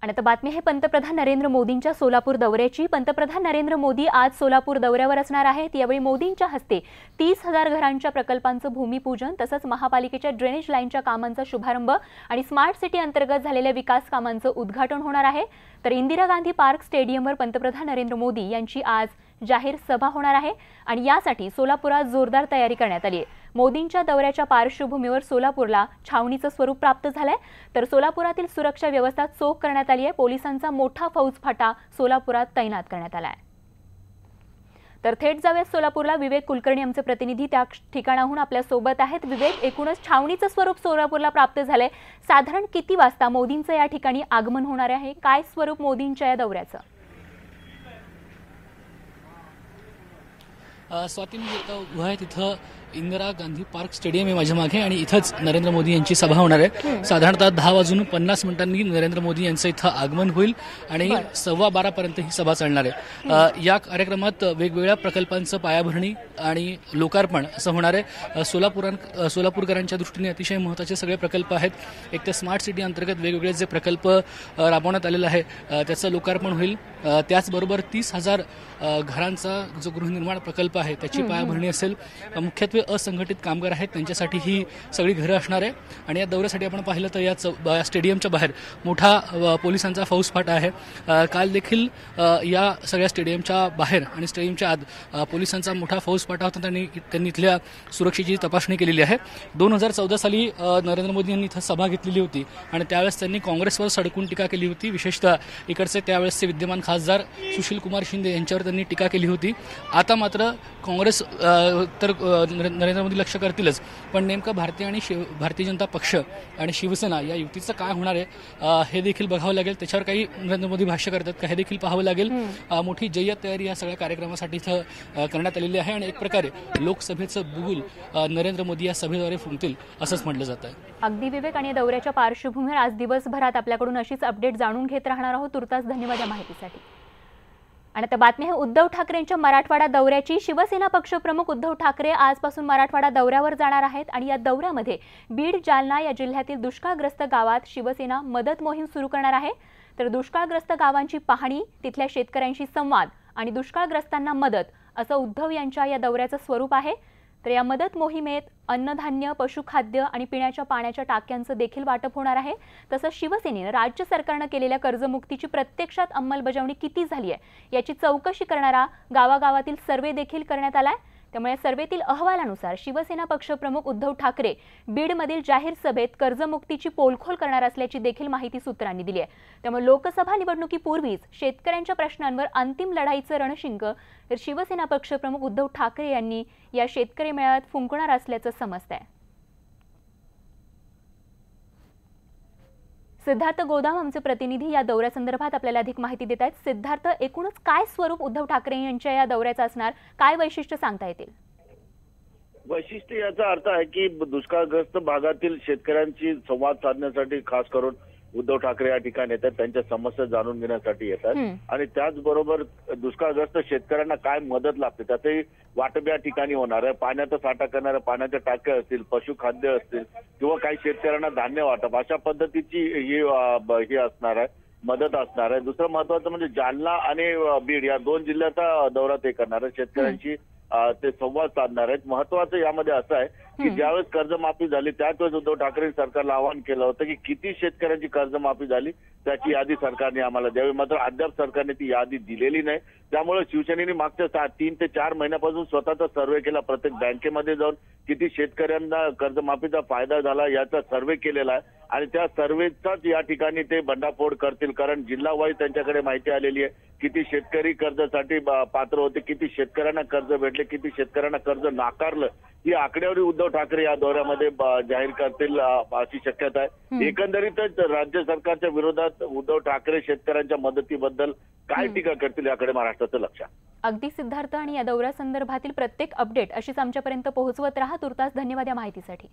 आणि आता बातमी आहे पंतप्रधान नरेंद्र मोदींच्या सोलापूर दौऱ्याची। पंतप्रधान नरेंद्र मोदी आज सोलापूर दौऱ्यावर असणार आहेत। यावेळी मोदींच्या हस्ते 30,000 घरांच्या प्रकल्पांचं भूमिपूजन तसंच महापालिकेच्या ड्रेनेज लाईनच्या कामांचा शुभारंभ आणि स्मार्ट सिटी अंतर्गत झालेल्या विकास कामांचं उद्घाटन होणार आहे। तर इंदिरा गांधी पार्क स्टेडियमवर पंतप्रधान नरेंद्र मोदी यांची आज जाहीर सभा होणार आहे आणि यासाठी सोलापुरात जोरदार तयारी करण्यात आली आहे। मोदींच्या दौऱ्याच्या पार्श्वभूमीवर सोलापूरला छावणीचं स्वरूप प्राप्त झालंय। तर सोलापुरातील सुरक्षा व्यवस्था चोख करण्यात आली आहे। पोलिसांचा मोठा फौजफाटा सोलापुरात तैनात करण्यात आला आहे। तर थेट जाऊया सोलापूरला। विवेक कुलकर्णी आमचे प्रतिनिधी त्या ठिकाणाहून आपल्या सोबत आहेत। विवेक, एकूणच छावणीचं स्वरूप सोलापूरला प्राप्त झालंय। साधारण किती वाजता मोदींचं या ठिकाणी आगमन होणार आहे? काय स्वरूप मोदींच्या या दौऱ्याचं? स्वाती, मी उभा आहे तिथं इंदिरा गांधी पार्क स्टेडियम आहे माझ्या मागे आणि इथंच नरेंद्र मोदी यांची सभा होणार आहे। साधारणतः 10:50 नरेंद्र मोदी यांचं इथं आगमन होईल आणि 12:15 पर्यंत ही सभा चालणार आहे। या कार्यक्रमात वेगवेगळ्या प्रकल्पांचं पायाभरणी आणि लोकार्पण असं होणार आहे। सोलापूरकरांच्या दृष्टीने अतिशय महत्त्वाचे सगळे प्रकल्प आहेत। एक तर स्मार्ट सिटी अंतर्गत वेगवेगळे जे प्रकल्प राबवण्यात आलेले आहे त्याचं लोकार्पण होईल। त्याचबरोबर 30,000 घरांचा जो गृहनिर्माण प्रकल्प आहे त्याची पायाभरणी असेल। मुख्यत्वे असंघटित कामगार आहेत त्यांच्यासाठी ही सगळी घरं असणार आहे आणि या दौऱ्यासाठी आपण पाहिलं तर या स्टेडियमच्या बाहेर मोठा पोलिसांचा फौजफाटा आहे। काल देखील या सगळ्या स्टेडियमच्या बाहेर आणि स्टेडियमच्या आत पोलिसांचा मोठा फौजफाटा होता। त्यांनी इथल्या सुरक्षेची तपासणी केलेली आहे। 2014 साली नरेंद्र मोदी यांनी इथं सभा घेतलेली होती आणि त्यावेळेस त्यांनी काँग्रेसवर सडकून टीका केली होती। विशेषतः इकडचे त्यावेळेसचे विद्यमान खासदार सुशील कुमार शिंदे यांच्यावर त्यांनी टीका केली होती। आता मात्र काँग्रेस तर नरेंद्र मोदी लक्ष करतीलच, पण नेमकं भारतीय जनता पक्ष आणि शिवसेना या युतीचं काय होणार आहे हे देखील बघावं लागेल। त्याच्यावर काही नरेंद्र मोदी भाष्य करतात का हे देखील पाहावं लागेल। मोठी जय्यत तयारी या सगळ्या कार्यक्रमासाठी इथं करण्यात आलेली आहे आणि एक प्रकारे लोकसभेचं बुगुल नरेंद्र मोदी या सभेद्वारे फुंकतील असंच म्हटलं जात आहे। अगदी विवेक, आणि दौऱ्याच्या पार्श्वभूमीवर आज दिवसभरात आपल्याकडून अशीच अपडेट जाणून घेत राहणार आहोत। तुर्तास धन्यवाद या माहितीसाठी। आणि आता बातमी आहे उद्धव ठाकरेंच्या मराठवाडा दौऱ्याची। शिवसेना पक्षप्रमुख उद्धव ठाकरे आजपासून मराठवाडा दौऱ्यावर जाणार आहेत आणि या दौऱ्यामध्ये बीड, जालना या जिल्ह्यातील दुष्काळग्रस्त गावात शिवसेना मदत मोहीम सुरू करणार आहे। तर दुष्काळग्रस्त गावांची पाहणी, तिथल्या शेतकऱ्यांशी संवाद आणि दुष्काळग्रस्तांना मदत असं उद्धव यांच्या या दौऱ्याचं स्वरूप आहे। तर या मदत मोहिमेत अन्नधान्य, पशुखाद्य आणि पिण्याच्या पाण्याच्या टाक्यांचं देखील वाटप होणार आहे। तसंच शिवसेनेनं राज्य सरकारनं केलेल्या कर्जमुक्तीची प्रत्यक्षात अंमलबजावणी किती झाली आहे याची चौकशी करणारा गावागावातील सर्वे देखील करण्यात आलाय। त्यामुळे सर्वेतील अहवालानुसार शिवसेना पक्षप्रमुख उद्धव ठाकरे बीडमधील जाहीर सभेत कर्जमुक्तीची पोलखोल करणार असल्याची देखील माहिती सूत्रांनी दिली आहे। त्यामुळे लोकसभा निवडणुकीपूर्वीच शेतकऱ्यांच्या प्रश्नांवर अंतिम लढाईचं रणशिंग शिवसेना पक्षप्रमुख उद्धव ठाकरे यांनी या शेतकरी मेळाव्यात फुंकणार असल्याचं समजतंय। सिद्धार्थ गोदाम आमचे प्रतिनिधी या दौऱ्यासंदर्भात आपल्याला अधिक माहिती देत आहेत। सिद्धार्थ, एकूणच काय स्वरूप उद्धव ठाकरे यांच्या या दौऱ्याचं असणार, काय वैशिष्ट्य सांगता येतील? वैशिष्ट्य याचा अर्थ आहे की दुष्काळग्रस्त भागातील शेतकऱ्यांशी संवाद साधण्यासाठी खास करून उद्धव ठाकरे या ठिकाणी येतात, त्यांच्या समस्या जाणून घेण्यासाठी येतात आणि त्याचबरोबर दुष्काळग्रस्त शेतकऱ्यांना काय मदत लागते त्याचंही वाटप या ठिकाणी होणार आहे। पाण्याचा साठा करणाऱ्या पाण्याच्या टाक्या असतील, पशुखाद्य असतील किंवा काही शेतकऱ्यांना धान्य वाटप, अशा पद्धतीची ही असणार आहे, मदत असणार आहे। दुसरं महत्वाचं म्हणजे जालना आणि बीड या 2 जिल्ह्याचा दौरा ते करणार आहे, शेतकऱ्यांशी ते संवाद साधणार आहेत। महत्वाचं यामध्ये असं आहे की ज्यावेळेस कर्जमाफी झाली त्याच वेळेस उद्धव ठाकरे सरकारला आवाहन केलं होतं की किती शेतकऱ्यांची कर्जमाफी झाली त्याची यादी सरकारने आम्हाला द्यावी, मात्र अद्याप सरकारने ती यादी दिलेली नाही। त्यामुळे शिवसेनेने मागच्या 3 ते 4 महिन्यापासून स्वतःचा सर्व्हे केला, प्रत्येक बँकेमध्ये जाऊन किती शेतकऱ्यांना कर्जमाफीचा फायदा झाला याचा सर्व्हे केलेला आहे आणि त्या सर्व्हेचाच या ठिकाणी ते बंडाफोड करतील, कारण जिल्हा वाईज त्यांच्याकडे माहिती आलेली आहे किती शेतकरी कर्जासाठी पात्र होते, किती शेतकऱ्यांना कर्ज भेटले, किती शेतकऱ्यांना कर्ज नाकारलं, ही आकडेवारी उद्धव ठाकरे या दौऱ्यामध्ये जाहीर करतील अशी शक्यता आहे। एकंदरीतच राज्य सरकारच्या विरोधात उद्धव ठाकरे शेतकऱ्यांच्या मदतीबद्दल काय टीका करतील याकडे महाराष्ट्राचं लक्ष आहे। अगदी सिद्धार्थ, आणि या दौऱ्यासंदर्भातील प्रत्येक अपडेट अशीच आमच्यापर्यंत पोहोचवत राहा। तुर्तास धन्यवाद या माहितीसाठी।